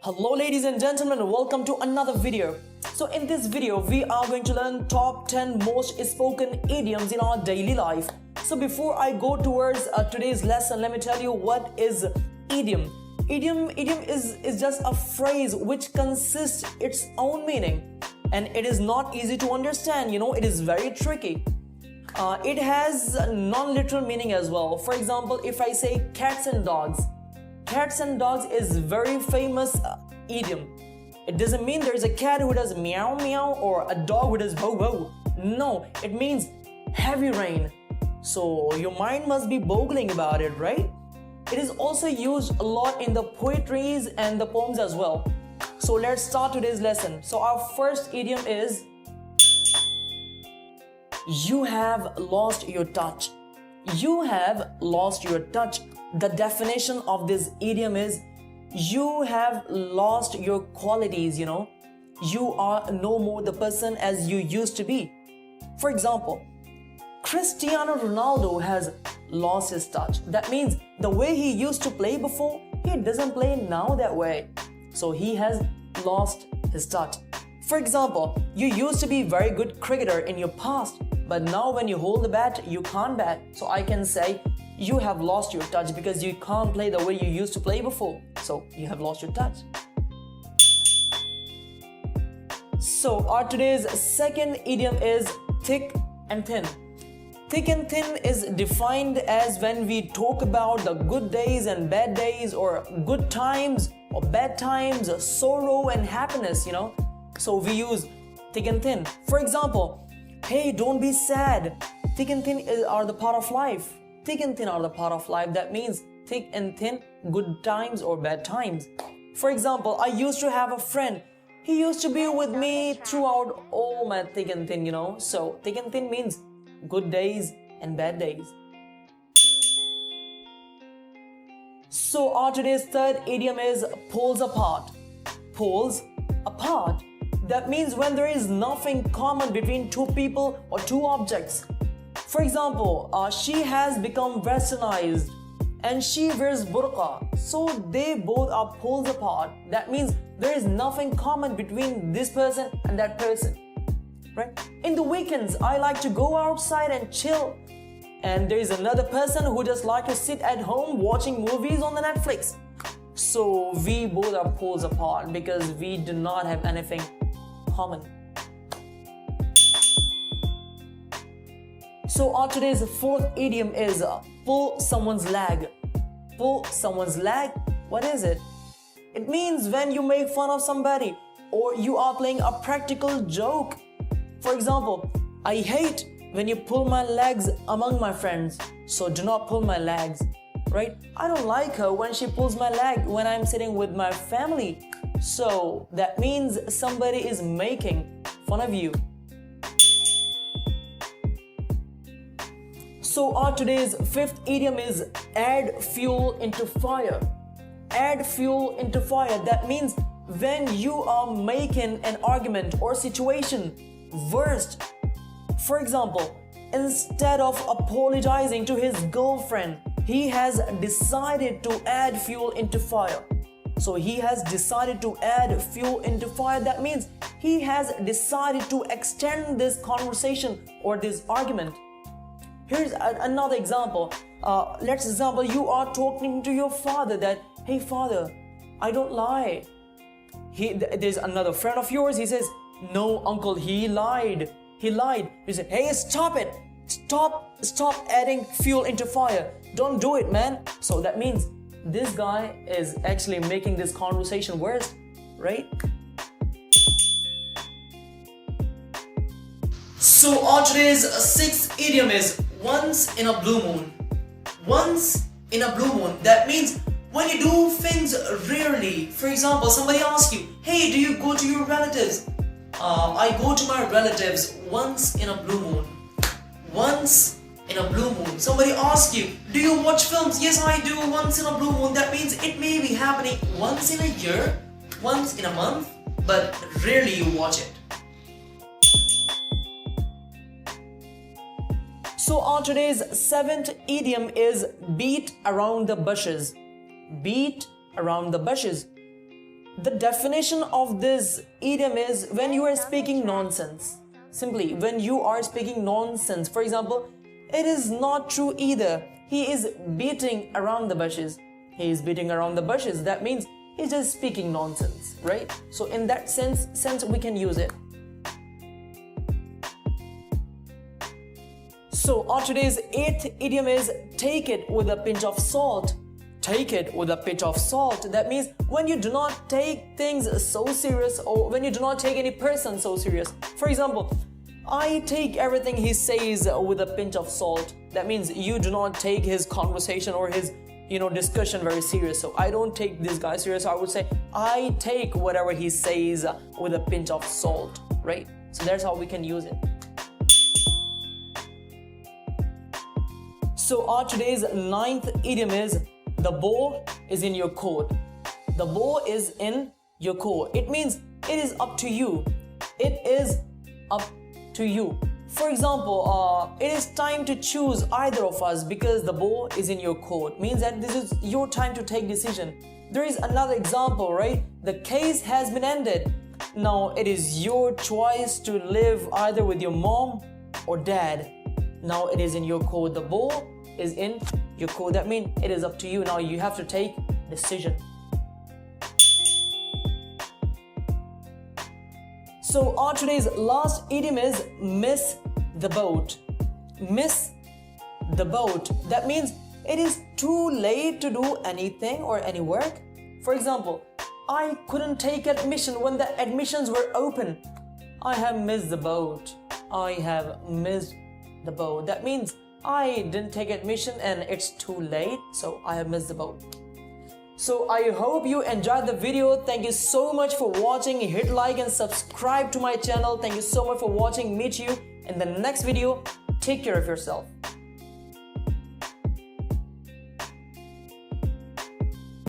Hello ladies and gentlemen, welcome to another video. So in this video, we are going to learn top 10 most spoken idioms in our daily life. So before I go towards today's lesson, let me tell you what is idiom. Idiom is just a phrase which consists its own meaning, and it is not easy to understand, it is very tricky. It has non-literal meaning as well. For example, if I say cats and dogs is very famous idiom. It doesn't mean there is a cat who does meow meow or a dog who does bow bow. No, it means heavy rain. So your mind must be boggling about it, right? It is also used a lot in the poetries and the poems as well. So let's start today's lesson. So our first idiom is you have lost your touch. You have lost your touch. The definition of this idiom is you have lost your qualities, You are no more the person as you used to be. For example, Cristiano Ronaldo has lost his touch. That means the way he used to play before, he doesn't play now that way. So he has lost his touch. For example, you used to be a very good cricketer in your past, but now when you hold the bat, you can't bat. So I can say you have lost your touch because you can't play the way you used to play before. So you have lost your touch. So our today's second idiom is thick and thin. Thick and thin is defined as when we talk about the good days and bad days, or good times or bad times, sorrow and happiness, So we use thick and thin. For example, hey, don't be sad. Thick and thin are the part of life. Thick and thin are the part of life. That means thick and thin, good times or bad times. For example, I used to have a friend. He used to be with me throughout all my thick and thin, So thick and thin means good days and bad days. So our today's third idiom is poles apart. Poles apart. That means when there is nothing common between two people or two objects. For example, she has become westernized and she wears burqa. So they both are poles apart. That means there is nothing common between this person and that person. Right? In the weekends, I like to go outside and chill. And there is another person who just like to sit at home watching movies on the Netflix. So we both are poles apart because we do not have anything common. So our today's fourth idiom is pull someone's leg. Pull someone's leg? What is it? It means when you make fun of somebody or you are playing a practical joke. For example, I hate when you pull my legs among my friends. So do not pull my legs, right? I don't like her when she pulls my leg when I'm sitting with my family. So that means somebody is making fun of you. So our today's fifth idiom is add fuel into fire. Add fuel into fire. That means when you are making an argument or situation worse. For example, instead of apologizing to his girlfriend, he has decided to add fuel into fire. So he has decided to add fuel into fire. That means he has decided to extend this conversation or this argument. Here's another example. Let's example, you are talking to your father that, hey father, I don't lie. There's another friend of yours, he says, no uncle, he lied. He lied. You say, hey, stop it. Stop adding fuel into fire. Don't do it, man. So that means this guy is actually making this conversation worse, right? So our today's sixth idiom is once in a blue moon. Once in a blue moon. That means when you do things rarely. For example, somebody asks you, hey, do you go to your relatives? I go to my relatives once in a blue moon. Once in a blue moon. Somebody asks you, do you watch films? Yes, I do once in a blue moon. That means it may be happening once in a year, once in a month, but rarely you watch it. So our today's seventh idiom is beat around the bushes. Beat around the bushes. The definition of this idiom is when you are speaking nonsense. Simply, when you are speaking nonsense. For example, it is not true either. He is beating around the bushes. He is beating around the bushes. That means he's just speaking nonsense, right? So in that sense we can use it. So our today's 8th idiom is take it with a pinch of salt. Take it with a pinch of salt. That means when you do not take things so serious, or when you do not take any person so serious. For example, I take everything he says with a pinch of salt. That means you do not take his conversation or his discussion very serious. So I don't take this guy serious. I would say I take whatever he says with a pinch of salt, right? So that's how we can use it. So our today's 9th idiom is the ball is in your court. The ball is in your court. It means it is up to you. It is up to you. For example, it is time to choose either of us because the ball is in your court. Means that this is your time to take decision. There is another example, right? The case has been ended. Now it is your choice to live either with your mom or dad. Now it is in your court. The ball is in your court. That means it is up to you. Now you have to take decision. So our today's last idiom is miss the boat. Miss the boat. That means it is too late to do anything or any work. For example, I couldn't take admission when the admissions were open. I have missed the boat. I have missed the boat. That means I didn't take admission and it's too late, so I have missed the boat. So I hope you enjoyed the video. Thank you so much for watching. Hit like and subscribe to my channel. Thank you so much for watching. Meet you in the next video. Take care of yourself.